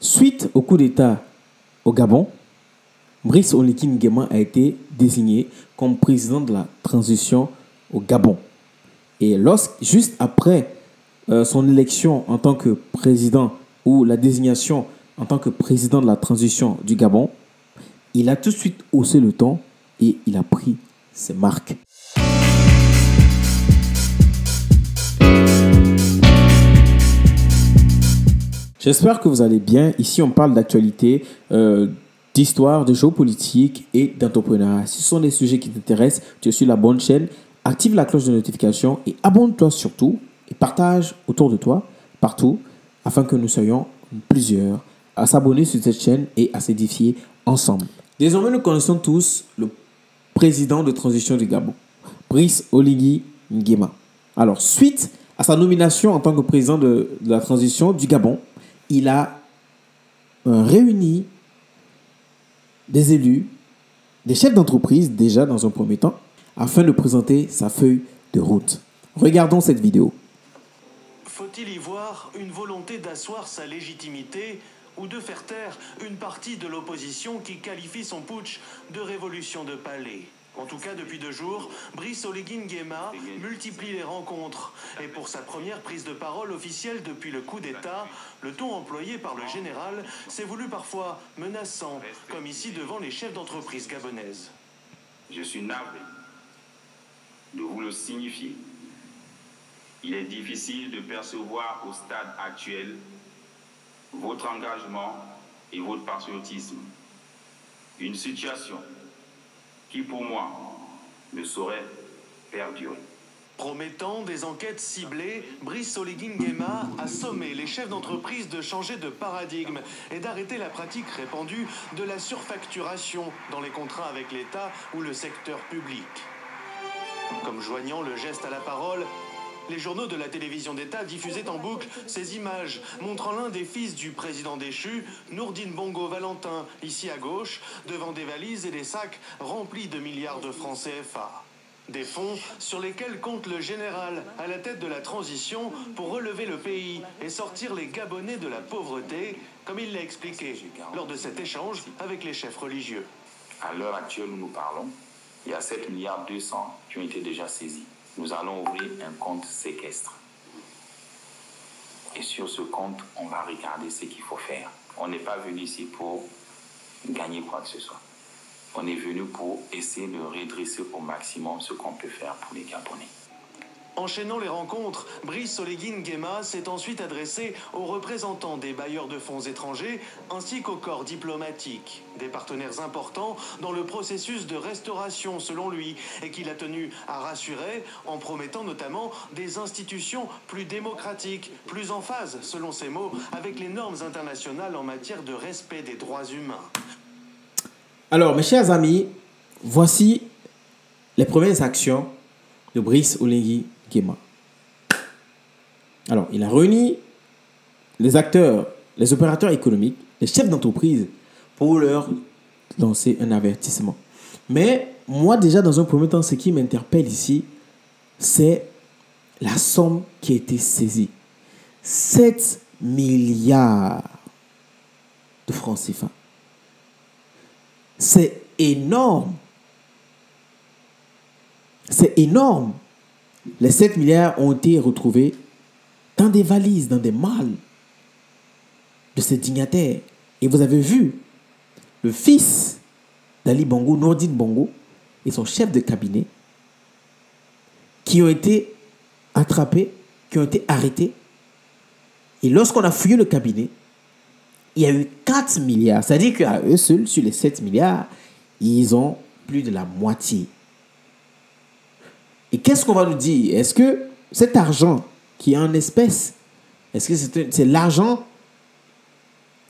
Suite au coup d'État au Gabon, Brice Oligui Nguema a été désigné comme président de la transition au Gabon. Et juste après son élection en tant que président ou la désignation en tant que président de la transition du Gabon, il a tout de suite haussé le ton et il a pris ses marques. J'espère que vous allez bien. Ici, on parle d'actualité, d'histoire, de géopolitique et d'entrepreneuriat. Si ce sont des sujets qui t'intéressent, tu es sur la bonne chaîne. Active la cloche de notification et abonne-toi surtout et partage autour de toi, partout, afin que nous soyons plusieurs à s'abonner sur cette chaîne et à s'édifier ensemble. Désormais, nous connaissons tous le président de transition du Gabon, Brice Oligui Nguema. Alors, suite à sa nomination en tant que président de la transition du Gabon, il a réuni des élus, des chefs d'entreprise déjà dans un premier temps, afin de présenter sa feuille de route. Regardons cette vidéo. Faut-il y voir une volonté d'asseoir sa légitimité ou de faire taire une partie de l'opposition qui qualifie son putsch de révolution de palais? En tout cas, depuis 2 jours, Brice Oligui Nguema multiplie les rencontres. Et pour sa première prise de parole officielle depuis le coup d'État, le ton employé par le général s'est voulu parfois menaçant, comme ici devant les chefs d'entreprise gabonaises. Je suis navré de vous le signifier. Il est difficile de percevoir au stade actuel votre engagement et votre patriotisme. Une situation qui, pour moi, ne saurait perdurer. Promettant des enquêtes ciblées, Brice Oligui Nguema a sommé les chefs d'entreprise de changer de paradigme et d'arrêter la pratique répandue de la surfacturation dans les contrats avec l'État ou le secteur public. Comme joignant le geste à la parole, les journaux de la télévision d'État diffusaient en boucle ces images montrant l'un des fils du président déchu, Nourdine Bongo Valentin, ici à gauche, devant des valises et des sacs remplis de milliards de francs CFA. Des fonds sur lesquels compte le général à la tête de la transition pour relever le pays et sortir les Gabonais de la pauvreté, comme il l'a expliqué lors de cet échange avec les chefs religieux. À l'heure actuelle où nous parlons, il y a 7,2 milliards qui ont été déjà saisis. Nous allons ouvrir un compte séquestre. Et sur ce compte, on va regarder ce qu'il faut faire. On n'est pas venu ici pour gagner quoi que ce soit. On est venu pour essayer de redresser au maximum ce qu'on peut faire pour les Gabonais. Enchaînant les rencontres, Brice Oligui Nguema s'est ensuite adressé aux représentants des bailleurs de fonds étrangers ainsi qu'aux corps diplomatiques, des partenaires importants dans le processus de restauration selon lui et qu'il a tenu à rassurer en promettant notamment des institutions plus démocratiques, plus en phase, selon ses mots, avec les normes internationales en matière de respect des droits humains. Alors, mes chers amis, voici les premières actions de Brice Oligui Nguema. Alors, il a réuni les acteurs, les opérateurs économiques, les chefs d'entreprise pour leur lancer un avertissement. Mais moi, déjà, dans un premier temps, ce qui m'interpelle ici, c'est la somme qui a été saisie. 7 milliards de francs CFA. C'est énorme. C'est énorme. Les 7 milliards ont été retrouvés dans des valises, dans des malles de ces dignitaires. Et vous avez vu le fils d'Ali Bongo, Nourdine Bongo, et son chef de cabinet qui ont été attrapés, qui ont été arrêtés. Et lorsqu'on a fouillé le cabinet, il y a eu 4 milliards. C'est-à-dire qu'à eux seuls, sur les 7 milliards, ils ont plus de la moitié. Et qu'est-ce qu'on va nous dire? Est-ce que cet argent qui est en espèces, est-ce que c'est l'argent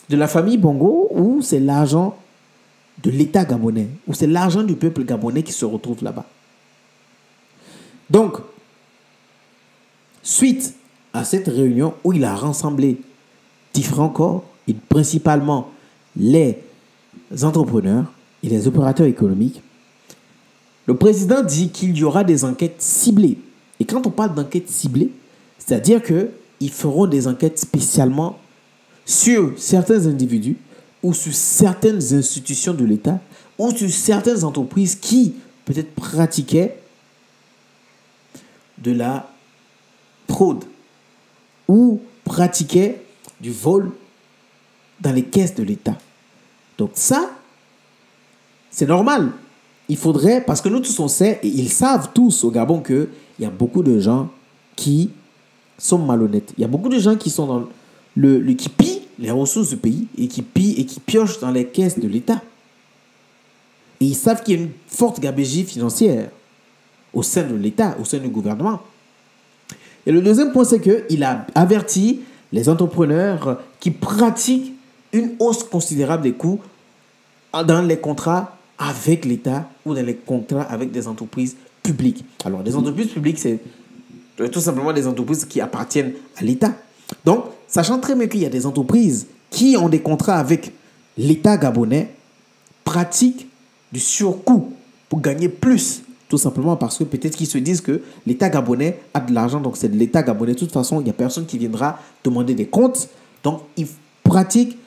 de la famille Bongo ou c'est l'argent de l'État gabonais ou c'est l'argent du peuple gabonais qui se retrouve là-bas? Donc, suite à cette réunion où il a rassemblé différents corps, et principalement les entrepreneurs et les opérateurs économiques, le président dit qu'il y aura des enquêtes ciblées. Et quand on parle d'enquêtes ciblées, c'est-à-dire qu'ils feront des enquêtes spécialement sur certains individus ou sur certaines institutions de l'État ou sur certaines entreprises qui peut-être pratiquaient de la fraude ou pratiquaient du vol dans les caisses de l'État. Donc ça, c'est normal. Il faudrait, parce que nous tous on sait, et ils savent tous au Gabon qu'il y a beaucoup de gens qui sont malhonnêtes. Il y a beaucoup de gens qui sont dans qui pillent les ressources du pays et qui pillent et qui piochent dans les caisses de l'État. Et ils savent qu'il y a une forte gabegie financière au sein de l'État, au sein du gouvernement. Et le deuxième point, c'est qu'il a averti les entrepreneurs qui pratiquent une hausse considérable des coûts dans les contrats avec l'État ou dans les contrats avec des entreprises publiques. Alors, des entreprises publiques, c'est tout simplement des entreprises qui appartiennent à l'État. Donc, sachant très bien qu'il y a des entreprises qui ont des contrats avec l'État gabonais, pratiquent du surcoût pour gagner plus. Tout simplement parce que peut-être qu'ils se disent que l'État gabonais a de l'argent, donc c'est de l'État gabonais. De toute façon, il n'y a personne qui viendra demander des comptes. Donc, ils pratiquent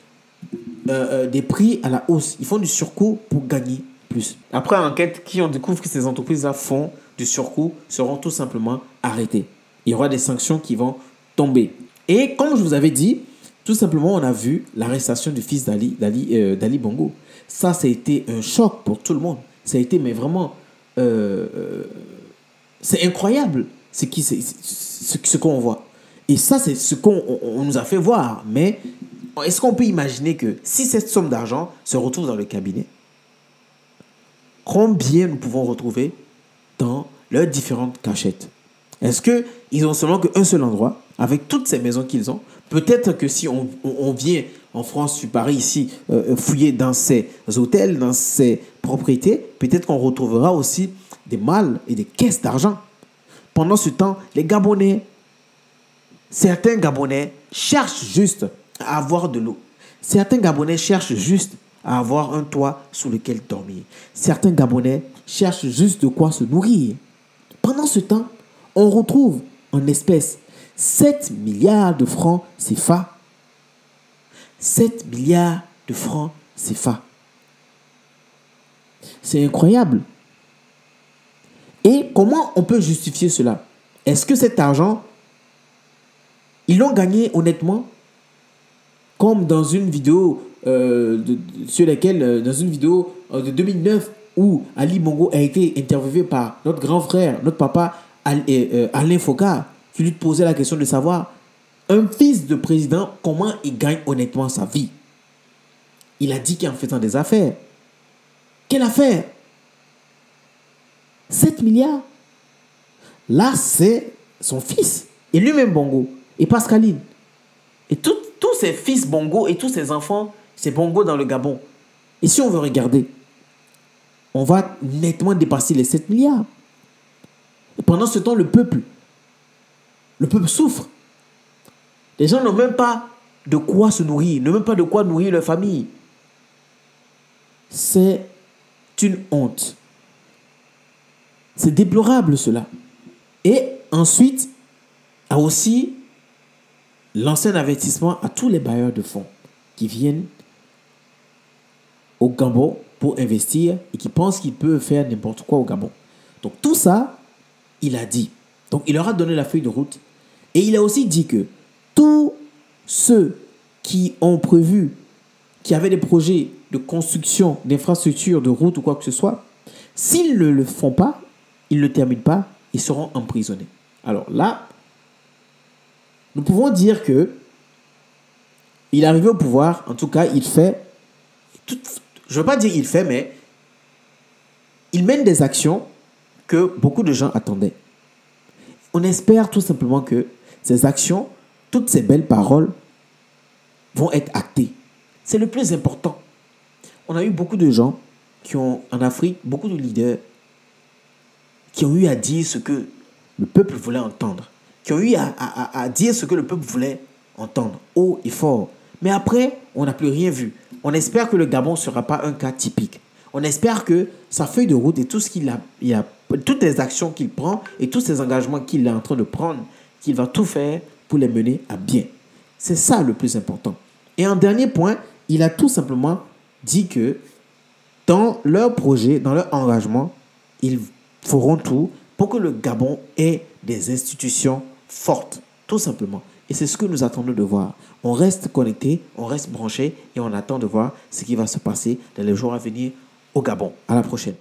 des prix à la hausse. Ils font du surcoût pour gagner plus. Après enquête, qui on découvre que ces entreprises-là font du surcoût seront tout simplement arrêtés. Il y aura des sanctions qui vont tomber. Et comme je vous avais dit, tout simplement, on a vu l'arrestation du fils d'Ali Bongo. Ça a été un choc pour tout le monde. Ça a été, mais vraiment, c'est incroyable ce qu'on voit. Et ça, c'est ce qu'on nous a fait voir. Mais est-ce qu'on peut imaginer que si cette somme d'argent se retrouve dans le cabinet, combien nous pouvons retrouver dans leurs différentes cachettes? Est-ce qu'ils ont seulement qu'un seul endroit avec toutes ces maisons qu'ils ont? Peut-être que si on vient en France, sur Paris, ici, fouiller dans ces hôtels, dans ces propriétés, peut-être qu'on retrouvera aussi des malles et des caisses d'argent. Pendant ce temps, les Gabonais, certains Gabonais cherchent juste à avoir de l'eau. Certains Gabonais cherchent juste à avoir un toit sous lequel dormir. Certains Gabonais cherchent juste de quoi se nourrir. Pendant ce temps, on retrouve en espèces 7 milliards de francs CFA. 7 milliards de francs CFA. C'est incroyable. Et comment on peut justifier cela? Est-ce que cet argent, ils l'ont gagné honnêtement? Comme dans une vidéo sur laquelle, dans une vidéo de 2009 où Ali Bongo a été interviewé par notre grand frère, notre papa Alain Foka, qui lui posait la question de savoir un fils de président, comment il gagne honnêtement sa vie. Il a dit qu'en faisant des affaires. Quelle affaire? 7 milliards. Là, c'est son fils. Et lui-même Bongo. Et Pascaline. Et tous ses fils Bongo et tous ses enfants, c'est Bongo dans le Gabon. Et si on veut regarder, on va nettement dépasser les 7 milliards. Et pendant ce temps, le peuple souffre. Les gens n'ont même pas de quoi se nourrir, n'ont même pas de quoi nourrir leur famille. C'est une honte. C'est déplorable cela. Et ensuite, a aussi lancé un avertissement à tous les bailleurs de fonds qui viennent au Gabon pour investir et qui pensent qu'ils peuvent faire n'importe quoi au Gabon. Donc tout ça, il a dit. Donc il leur a donné la feuille de route. Et il a aussi dit que tous ceux qui ont prévu, qui avaient des projets de construction, d'infrastructures, de routes ou quoi que ce soit, s'ils ne le font pas, ils ne le terminent pas, ils seront emprisonnés. Alors là, nous pouvons dire que il est arrivé au pouvoir, en tout cas, il fait, je ne veux pas dire il fait, mais il mène des actions que beaucoup de gens attendaient. On espère tout simplement que ces actions, toutes ces belles paroles vont être actées. C'est le plus important. On a eu beaucoup de gens qui ont, en Afrique, beaucoup de leaders qui ont eu à dire ce que le peuple voulait entendre, qui ont eu à dire ce que le peuple voulait entendre, haut et fort. Mais après, on n'a plus rien vu. On espère que le Gabon ne sera pas un cas typique. On espère que sa feuille de route et tout ce toutes les actions qu'il prend et tous ces engagements qu'il est en train de prendre, qu'il va tout faire pour les mener à bien. C'est ça le plus important. Et en dernier point, il a tout simplement dit que dans leur projet, dans leur engagement, ils feront tout pour que le Gabon ait des institutions fortes, tout simplement. Et c'est ce que nous attendons de voir. On reste connecté, on reste branché et on attend de voir ce qui va se passer dans les jours à venir au Gabon. À la prochaine.